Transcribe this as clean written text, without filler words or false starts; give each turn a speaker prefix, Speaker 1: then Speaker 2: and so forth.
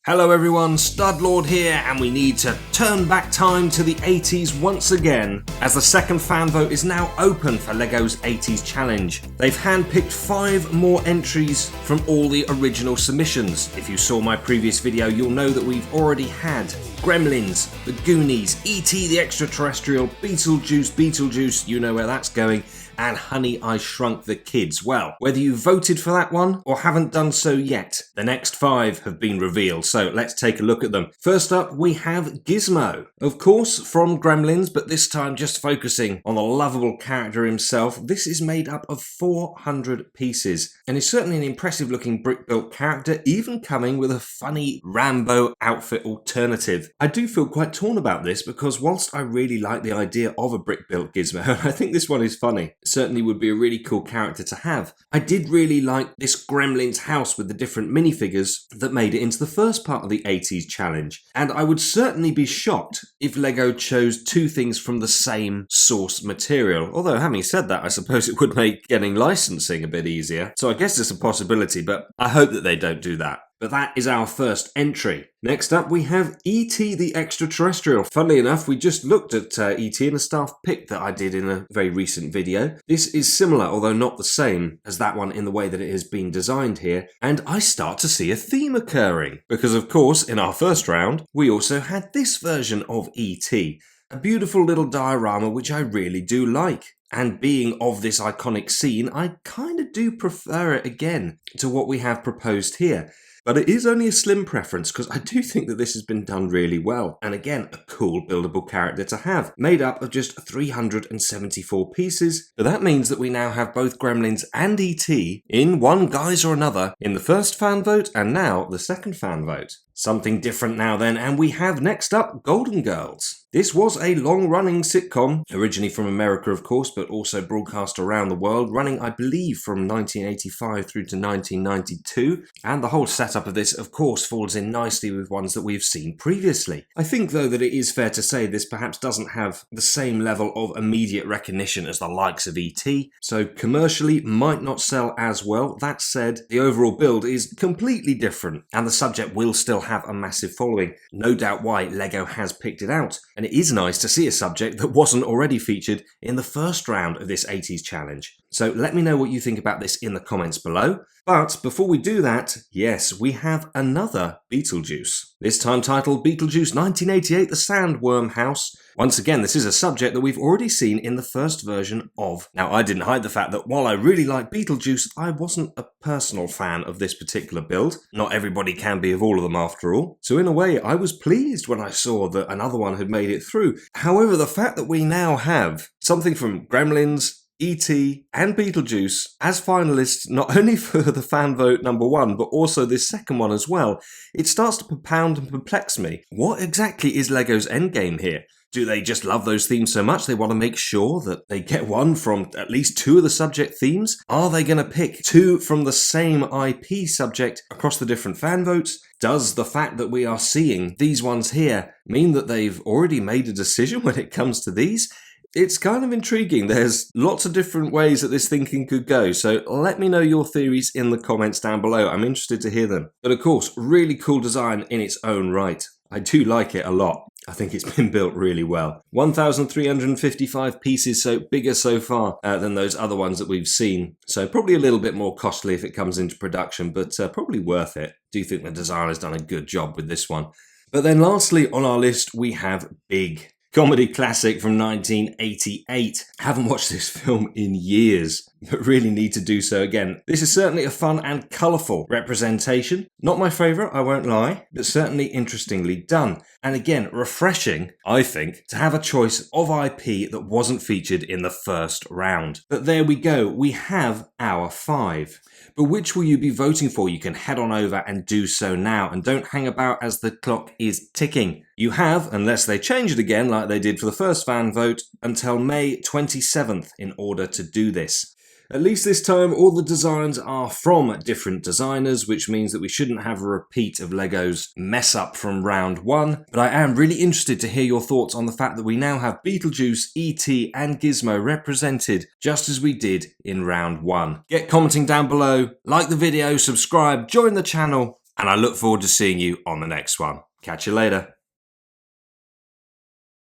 Speaker 1: Hello everyone, Studlord here, and we need to turn back time to the 80s once again, as the second fan vote is now open for LEGO's 80s challenge. They've handpicked 5 more entries from all the original submissions. If you saw my previous video, you'll know that we've already had Gremlins, The Goonies, E.T. the Extraterrestrial, Beetlejuice, you know where that's going, and Honey, I Shrunk the Kids. Well, whether you voted for that one or haven't done so yet, the next 5 have been revealed, so let's take a look at them. First up, we have Gizmo. Of course, from Gremlins, but this time just focusing on the lovable character himself. This is made up of 400 pieces, and is certainly an impressive looking brick-built character, even coming with a funny Rambo outfit alternative. I do feel quite torn about this, because whilst I really like the idea of a brick-built Gizmo, I think this one is funny. Certainly would be a really cool character to have. I did really like this Gremlins house with the different minifigures that made it into the first part of the 80s challenge, and I would certainly be shocked if LEGO chose 2 things from the same source material. Although having said that, I suppose it would make getting licensing a bit easier, so I guess it's a possibility, but I hope that they don't do that. But that is our first entry. Next up we have E.T. the Extraterrestrial. Funnily enough, we just looked at E.T. in a staff pick that I did in a very recent video. This is similar, although not the same, as that one in the way that it has been designed here, and I start to see a theme occurring. Because of course, in our first round, we also had this version of E.T. A beautiful little diorama which I really do like. And being of this iconic scene, I kind of do prefer it again to what we have proposed here. But it is only a slim preference, because I do think that this has been done really well. And again, a cool buildable character to have, made up of just 374 pieces. But that means that we now have both Gremlins and E.T. in one guise or another in the first fan vote and now the second fan vote. Something different now then, and we have next up Golden Girls. This was a long-running sitcom, originally from America of course, but also broadcast around the world, running I believe from 1985 through to 1992, and the whole setup of this of course falls in nicely with ones that we've seen previously. I think though that it is fair to say this perhaps doesn't have the same level of immediate recognition as the likes of E.T., so commercially might not sell as well. That said, the overall build is completely different, and the subject will still have a massive following. No doubt why LEGO has picked it out, and it is nice to see a subject that wasn't already featured in the first round of this 80s challenge. So let me know what you think about this in the comments below. But before we do that, yes, we have another Beetlejuice. This time titled Beetlejuice 1988 The Sandworm House. Once again, this is a subject that we've already seen in the first version of. Now, I didn't hide the fact that while I really like Beetlejuice, I wasn't a personal fan of this particular build. Not everybody can be of all of them after all. So in a way, I was pleased when I saw that another one had made it through. However, the fact that we now have something from Gremlins, E.T. and Beetlejuice as finalists, not only for the fan vote number 1, but also this second one as well, it starts to propound and perplex me. What exactly is LEGO's endgame here? Do they just love those themes so much they want to make sure that they get one from at least 2 of the subject themes? Are they going to pick 2 from the same IP subject across the different fan votes? Does the fact that we are seeing these ones here mean that they've already made a decision when it comes to these? It's kind of intriguing. There's lots of different ways that this thinking could go, so let me know your theories in the comments down below. I'm interested to hear them. But of course, really cool design in its own right. I do like it a lot. I think it's been built really well. 1,355 pieces, so bigger so far than those other ones that we've seen. So probably a little bit more costly if it comes into production, but probably worth it. Do think the designer's done a good job with this one. But then lastly on our list, we have Big. Comedy classic from 1988. Haven't watched this film in years, but really need to do so again. This is certainly a fun and colourful representation. Not my favourite, I won't lie, but certainly interestingly done. And again, refreshing, I think, to have a choice of IP that wasn't featured in the first round. But there we go, we have our 5. But which will you be voting for? You can head on over and do so now, and don't hang about as the clock is ticking. You have, unless they change it again like they did for the first fan vote, until May 27th in order to do this. At least this time all the designs are from different designers, which means that we shouldn't have a repeat of LEGO's mess up from round 1. But I am really interested to hear your thoughts on the fact that we now have Beetlejuice, E.T. and Gizmo represented just as we did in round 1. Get commenting down below, like the video, subscribe, join the channel, and I look forward to seeing you on the next one. Catch you later.